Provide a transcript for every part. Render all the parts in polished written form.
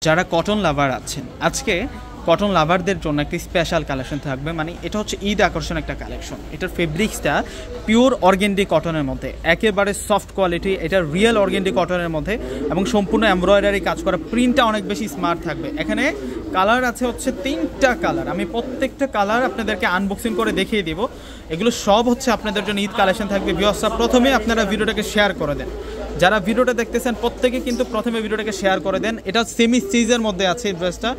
যারা কটন লাভার আছেন, আজকে কটন লাভারদের জন্য একটি স্পেশাল কালেকশন থাকবে। মানে এটা হচ্ছে ঈদ আকর্ষণ একটা কালেকশন। এটার ফেব্রিক্সটা পিওর অর্গেন্ডি কটনের মধ্যে, একেবারে সফট কোয়ালিটি। এটা রিয়েল অর্গেন্ডি কটনের মধ্যে এবং সম্পূর্ণ এমব্রয়ডারি কাজ করা। প্রিন্টটা অনেক বেশি স্মার্ট থাকবে। এখানে কালার আছে হচ্ছে 3টা কালার। আমি প্রত্যেকটা কালার আপনাদেরকে আনবক্সিং করে দেখিয়ে দিব। এগুলো সব হচ্ছে আপনাদের জন্য ঈদ কালেকশন থাকবে। ভিউয়ার্সরা প্রথমে আপনারা ভিডিওটাকে শেয়ার করে দেন। যারা ভিডিওটা দেখতেছেন প্রত্যেকে কিন্তু প্রথমে ভিডিওটাকে শেয়ার করে দেন। এটা সেমি সিজের মধ্যে আছে এই ড্রেসটা।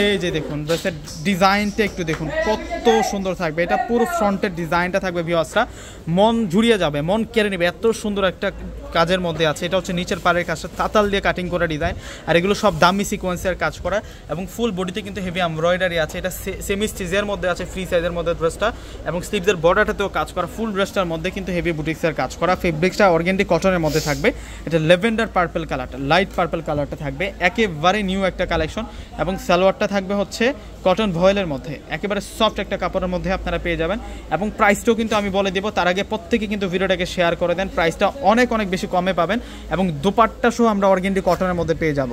এই যে দেখুন ড্রেসের ডিজাইনটা একটু দেখুন কত সুন্দর থাকবে। এটা পুরো ফ্রন্টের ডিজাইনটা থাকবে ভিউয়ার্সরা, মন জুড়িয়ে যাবে, মন কেড়ে নেবে, এত সুন্দর একটা কাজের মধ্যে আছে। এটা হচ্ছে নিচের পাড়ের কাজটা তাতাল দিয়ে কাটিং করা ডিজাইন, আর এগুলো সব দামি সিকোয়েন্সের কাজ করা এবং ফুল বডিতে কিন্তু হেভি এমব্রয়ডারি আছে। এটা সেমি স্টিচের মধ্যে আছে, ফ্রি সাইজের মধ্যে ড্রেসটা, এবং স্লিভসের বর্ডারটাতেও কাজ করা। ফুল ড্রেসটার মধ্যে কিন্তু হেভি বুটিক্সের কাজ করা। ফেব্রিক্সটা অর্গেন্ডি কটনের মধ্যে থাকবে। এটা লেভেন্ডার পার্পল কালারটা, লাইট পার্পল কালারটা থাকবে, একেবারে নিউ একটা কালেকশন। এবং সালোয়ারটা থাকবে হচ্ছে কটন ভয়েলের মধ্যে, একেবারে সফট একটা কাপড়ের মধ্যে আপনারা পেয়ে যাবেন। এবং প্রাইসটাও কিন্তু আমি বলে দেবো, তার আগে প্রত্যেকে কিন্তু ভিডিওটাকে শেয়ার করে দেন। প্রাইসটা অনেক অনেক বেশি কমে পাবেন এবং দোপাট্টা সহ আমরা অর্গেন্ডি কটনের মধ্যে পেয়ে যাব।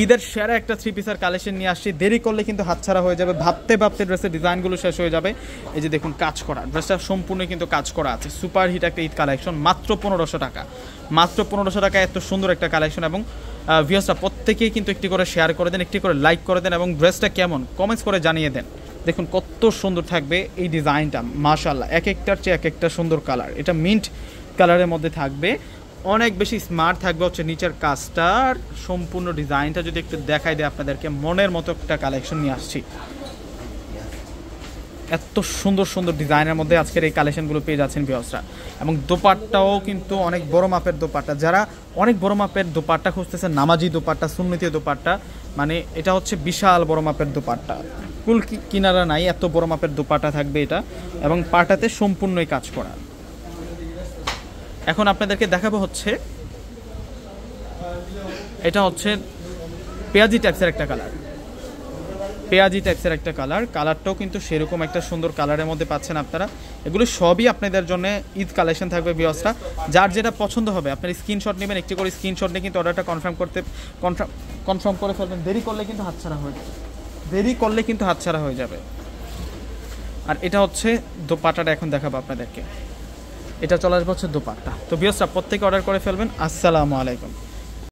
ঈদের সেরা একটা 3 পিসের কালেকশন নিয়ে আসছি। দেরি করলে কিন্তু হাতছাড়া হয়ে যাবে, ভাবতে ভাবতে ড্রেসের ডিজাইনগুলো শেষ হয়ে যাবে। এই যে দেখুন কাজ করা, ড্রেসটা সম্পূর্ণ কিন্তু কাজ করা আছে। সুপার হিট একটা ঈদ কালেকশন, মাত্র 1500 টাকা। মাত্র 1500 টাকা এত সুন্দর একটা কালেকশন। এবং ভিউয়ার্সরা প্রত্যেকেই কিন্তু একটি করে শেয়ার করে দেন, একটি করে লাইক করে দেন এবং ড্রেসটা কেমন কমেন্টস করে জানিয়ে দেন। দেখুন কত সুন্দর থাকবে এই ডিজাইনটা, মাশাআল্লাহ। এক একটার চেয়ে এক একটা সুন্দর কালার। এটা মিন্ট কালারের মধ্যে থাকবে, অনেক বেশি স্মার্ট থাকবে হচ্ছে নিচের কাজটার সম্পূর্ণ ডিজাইনটা। যদি একটু দেখাই দেয় আপনাদেরকে, মনের মতো একটা কালেকশন নিয়ে আসছি। এত সুন্দর সুন্দর ডিজাইনের মধ্যে আজকের এই কালেকশনগুলো পেয়ে যাচ্ছেন ভিউয়ার্সরা। এবং দোপাট্টাও কিন্তু অনেক বড় মাপের দোপাট্টা। যারা অনেক বড় মাপের দোপাট্টা খুঁজতেছেন, নামাজি দোপাট্টা, সুন্নতি দোপাট্টা, মানে এটা হচ্ছে বিশাল বড় মাপের দোপাট্টা, কুল কিনারা নাই, এত বড় মাপের দোপাট্টা থাকবে এটা। এবং পাটাতে সম্পূর্ণই কাজ করা। এখন আপনাদেরকে দেখাবো হচ্ছে, এটা হচ্ছে পেঁয়াজি টাইপসের একটা কালার, পেঁয়াজি টাইপসের একটা কালার। কালারটাও কিন্তু সেরকম একটা সুন্দর কালারের মধ্যে পাচ্ছেন আপনারা। এগুলো সবই আপনাদের জন্য ঈদ কালেকশন থাকবে ভিউয়ার্সরা। যার যেটা পছন্দ হবে আপনার স্ক্রিনশট নেবেন, একটি করে স্ক্রিনশট নিয়ে কিন্তু অর্ডারটা কনফার্ম করে ফেলবেন। দেরি করলে কিন্তু হাতছাড়া হয়ে যাবে, দেরি করলে কিন্তু হাতছাড়া হয়ে যাবে। আর এটা হচ্ছে দোপাট্টাটা এখন দেখাবো আপনাদেরকে। এটা চলে আসবে হচ্ছে দোপাট্টা। তো ভিউয়ার্সরা প্রত্যেকে অর্ডার করে ফেলবেন। আসসালামু আলাইকুম।